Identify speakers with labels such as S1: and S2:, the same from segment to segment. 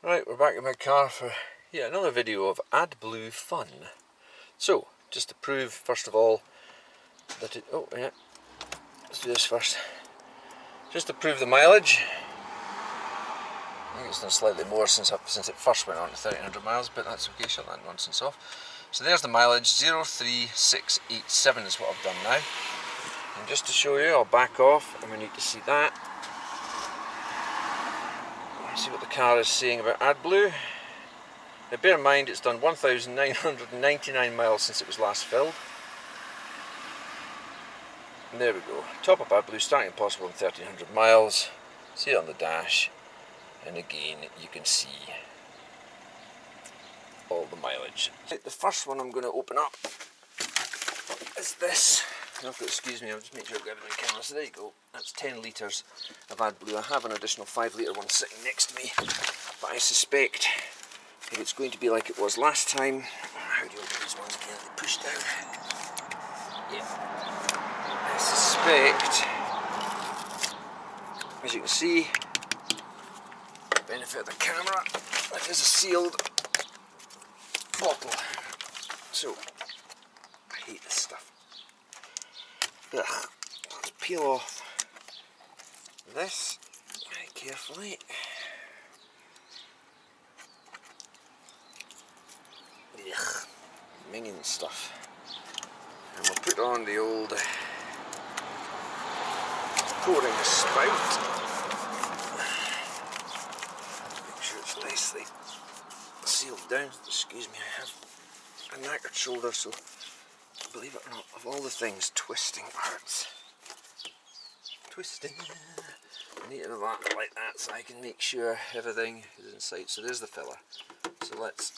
S1: Right, we're back in my car for another video of AdBlue fun. So, just to prove first of all that it, let's do this first. Just to prove the mileage. I think it's done slightly more since it first went on to 1300 miles, but that's okay, shut that nonsense off. So there's the mileage, 03687 is what I've done now. And just to show you, I'll back off and we need to see that. See what the car is saying about AdBlue. Now bear in mind it's done 1,999 miles since it was last filled. And there we go. Top up AdBlue, starting impossible on 1,300 miles. See it on the dash. And again you can see all the mileage. The first one I'm going to open up is this. You'll have to excuse me, I'll just make sure I've got everything in camera. So there you go, that's 10 litres of AdBlue. I have an additional 5 litre one sitting next to me, but I suspect that it's going to be like it was last time. How do you open these ones again? They push down. Yeah. I suspect, as you can see, benefit of the camera, that is a sealed bottle. So, I hate this stuff. Ugh. Let's peel off this very carefully. Ugh. Minging stuff. And we'll put on the old pouring spout. Make sure it's nicely sealed down. Excuse me, I have a knackered shoulder, so believe it or not, of all the things, twisting hurts. Twisting. I need to have that like that so I can make sure everything is in sight. So there's the filler. So let's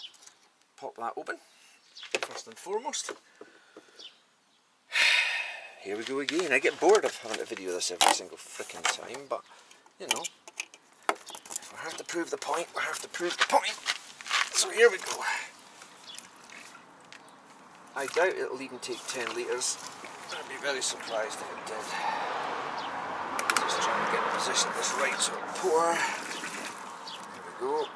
S1: pop that open, first and foremost. Here we go again. I get bored of having to video this every single freaking time, but you know, if we have to prove the point, we have to prove the point. So here we go. I doubt it'll even take 10 litres. I'd be very surprised if it did. Just trying to get the position this right so it'll pour. There we go.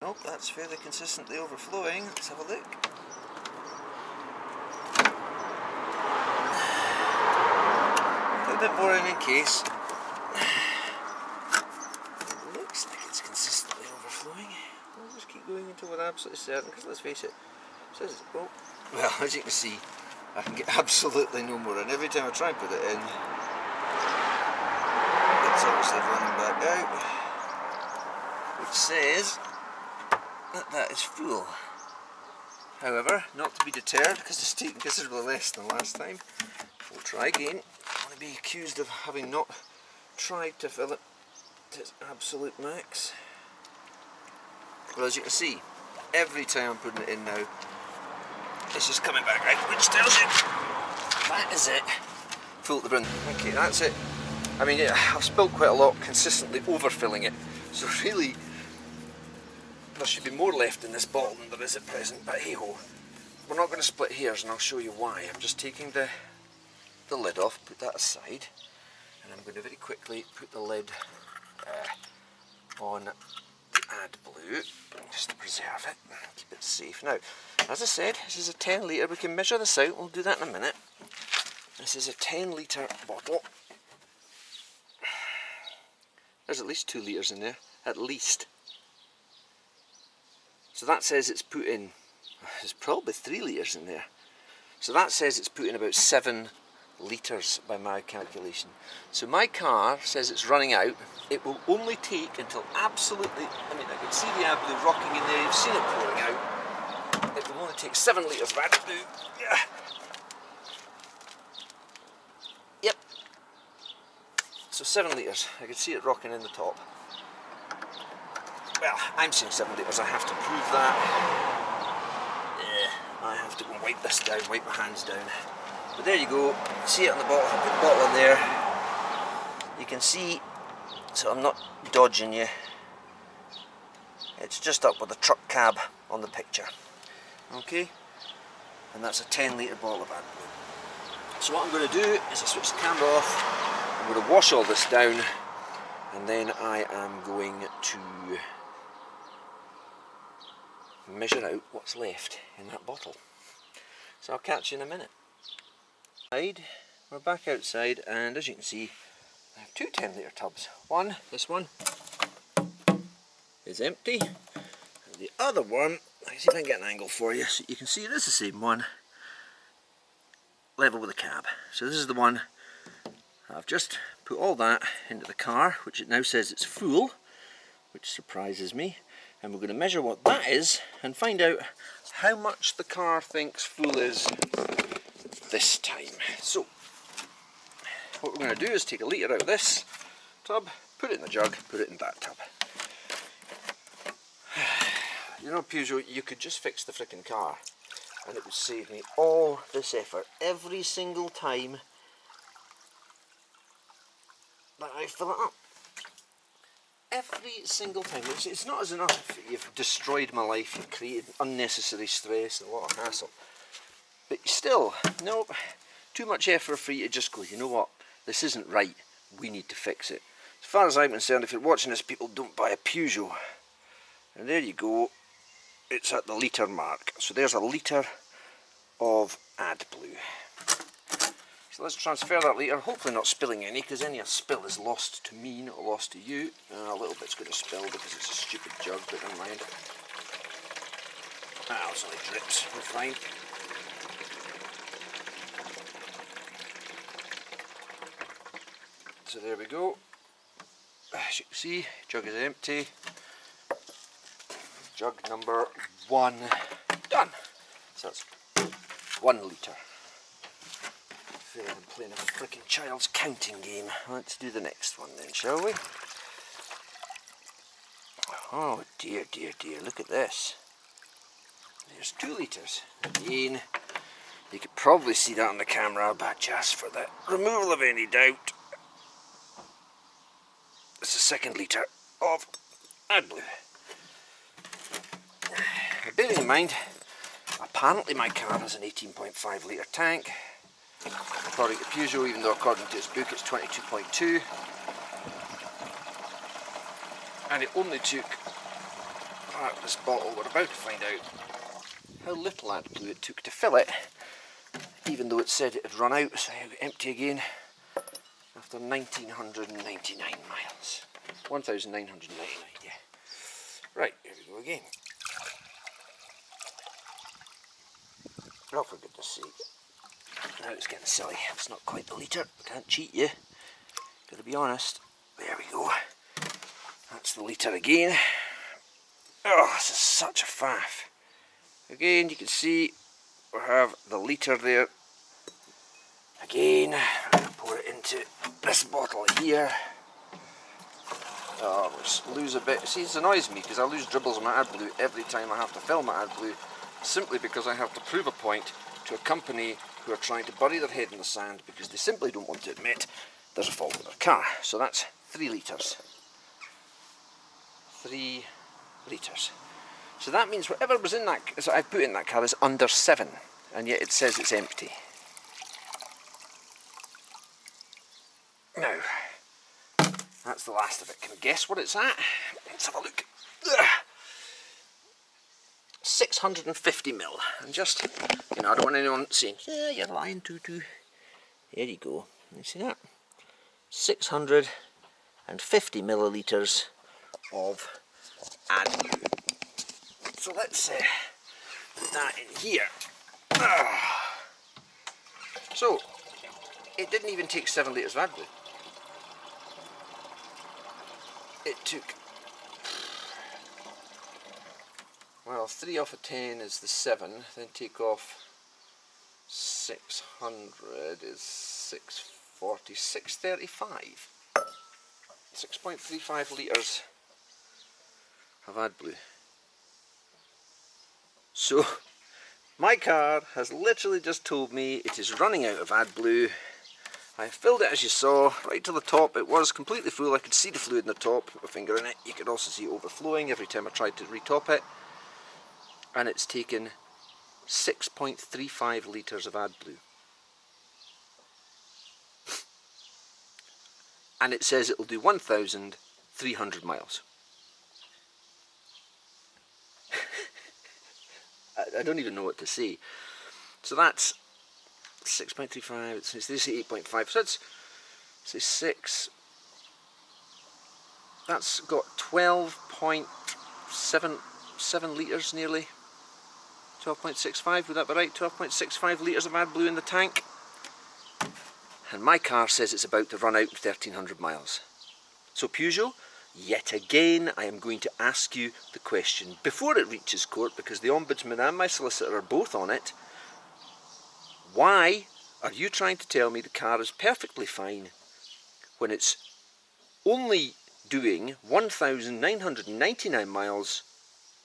S1: Nope, that's fairly consistently overflowing. Let's have a look. Put a bit more in case. It looks like it's consistently overflowing. We'll just keep going until we're absolutely certain, because let's face it, it says, oh, well, as you can see, I can get absolutely no more in. Every time I try and put it in, it's obviously running back out, which says that is full. However, not to be deterred, because it's taken considerably less than last time. We'll try again. I want to be accused of having not tried to fill it to its absolute max. Well, as you can see, every time I'm putting it in now, it's just coming back out, which tells you that is it. Full to the brim. Okay, that's it. I mean, yeah, I've spilled quite a lot, consistently overfilling it. So really, there should be more left in this bottle than there is at present, but hey ho. We're not going to split hairs, and I'll show you why. I'm just taking the lid off, put that aside, and I'm going to very quickly put the lid on the AdBlue, just to preserve it, keep it safe. Now, as I said, this is a 10 litre, we can measure this out, we'll do that in a minute. This is a 10 litre bottle. There's at least 2 litres in there, at least. So that says it's put in, there's probably 3 litres in there. So that says it's put in about 7 litres by my calculation. So my car says it's running out. It will only take until absolutely, I mean, I can see the AdBlue rocking in there, you've seen it pouring out. It will only take 7 litres of AdBlue. Yeah. Yep. So 7 litres, I can see it rocking in the top. Well, I'm saying 7 litres, I have to prove that. Yeah, I have to go and wipe this down, wipe my hands down. But there you go, see it on the bottle, I put the bottle in there. You can see, so I'm not dodging you, it's just up with the truck cab on the picture. Okay, and that's a 10 litre bottle of AdBlue. So what I'm going to do is I switch the camera off, I'm going to wash all this down, and then I am going to measure out what's left in that bottle. So I'll catch you in a minute. We're back outside, and as you can see I have 2 10 litre tubs. This one is empty, and the other one, let's see if I can get an angle for you so you can see it is the same one, level with the cab. So this is the one I've just put all that into the car, which it now says it's full, which surprises me, and we're going to measure what that is and find out how much the car thinks full is this time. So what we're going to do is take a litre out of this tub, put it in the jug, put it in that tub. You know, Peugeot, you could just fix the frickin' car and it would save me all this effort every single time that I fill it up. Every single time. It's not as enough you've destroyed my life, you've created unnecessary stress and a lot of hassle. But still, no, too much effort for you to just go, you know what, this isn't right, we need to fix it. As far as I'm concerned, if you're watching this, people don't buy a Peugeot. And there you go, it's at the litre mark. So there's a litre of AdBlue. So let's transfer that litre, hopefully not spilling any, because any spill is lost to me, not lost to you. A little bit's going to spill because it's a stupid jug, but never mind. Ah, it's only drips, we're fine. So there we go. As you can see, jug is empty. Jug number 1 done. So that's 1 litre. I feel like I'm playing a freaking child's counting game. Let's do the next one then, shall we? Oh dear, dear, dear, look at this. There's 2 litres. Again, you could probably see that on the camera, but just for the removal of any doubt, it's the 2nd litre of AdBlue. Bearing in mind, apparently my car has an 18.5 litre tank. According to Peugeot, even though according to its book it's 22.2. And it only took this bottle, we're about to find out how little AdBlue it took to fill it, even though it said it had run out, so I empty again after 1999 miles. 1999, yeah. Right, here we go again. Oh, for goodness sake. Now it's getting silly. It's not quite the litre. Can't cheat you. Gotta be honest. There we go. That's the litre again. Oh, this is such a faff. Again, you can see we have the litre there. Again, I'm going to pour it into this bottle here. Oh, I'll just lose a bit. See, it annoys me because I lose dribbles of my AdBlue every time I have to fill my AdBlue, simply because I have to prove a point to a company who are trying to bury their head in the sand because they simply don't want to admit there's a fault with their car. So that's 3 litres. 3 litres. So that means whatever was in that, so I put in that car is under 7, and yet it says it's empty. Now, that's the last of it. Can you guess what it's at? Let's have a look. 650 mil. And just, you know, I don't want anyone saying, yeah, you're lying, Tutu. There you go. You see that? 650 millilitres of AdBlue. So let's put that in here. So, it didn't even take 7 litres of AdBlue. It took, well, 3 off of 10 is the 7, then take off 600 is 640, 635. 6.35 litres of AdBlue. So, my car has literally just told me it is running out of AdBlue. I filled it, as you saw, right to the top. It was completely full. I could see the fluid in the top, put my finger in it. You could also see it overflowing every time I tried to retop it. And it's taken 6.35 litres of AdBlue. And it says it'll do 1,300 miles. I don't even know what to say. So that's 6.35, it's 8.5, so that's, say 6, that's got 12.7 litres nearly, 12.65, would that be right? 12.65 litres of AdBlue in the tank. And my car says it's about to run out in 1,300 miles. So Peugeot, yet again I am going to ask you the question before it reaches court, because the Ombudsman and my solicitor are both on it. Why are you trying to tell me the car is perfectly fine when it's only doing 1,999 miles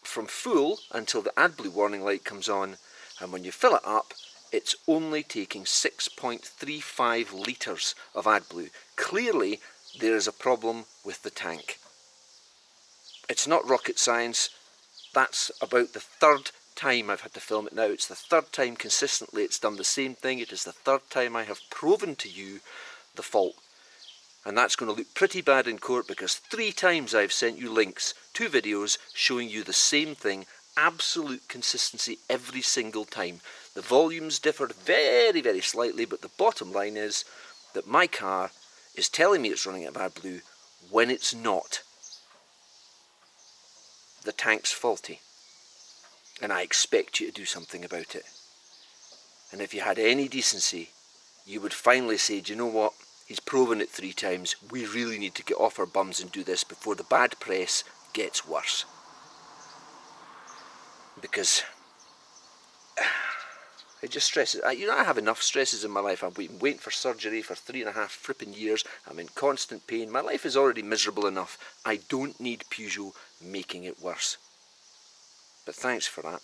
S1: from full until the AdBlue warning light comes on, and when you fill it up it's only taking 6.35 litres of AdBlue? Clearly there is a problem with the tank. It's not rocket science. That's about the third time I've had to film it now. It's the third time consistently it's done the same thing. It is the third time I have proven to you the fault. And that's going to look pretty bad in court, because 3 times I've sent you links to videos showing you the same thing. Absolute consistency every single time. The volumes differed very, very slightly, but the bottom line is that my car is telling me it's running out of AdBlue when it's not. The tank's faulty, and I expect you to do something about it. And if you had any decency, you would finally say, do you know what, he's proven it 3 times, we really need to get off our bums and do this before the bad press gets worse. Because it just stresses. You know, I have enough stresses in my life. I've been waiting for surgery for 3.5 flipping years. I'm in constant pain. My life is already miserable enough. I don't need Peugeot making it worse. But thanks for that.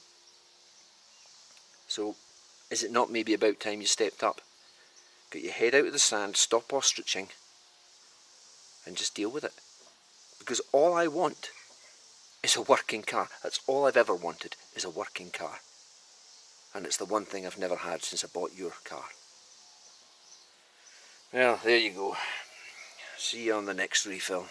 S1: So, is it not maybe about time you stepped up? Get your head out of the sand, stop ostriching, and just deal with it. Because all I want is a working car. That's all I've ever wanted, is a working car. And it's the one thing I've never had since I bought your car. Well, there you go. See you on the next refill.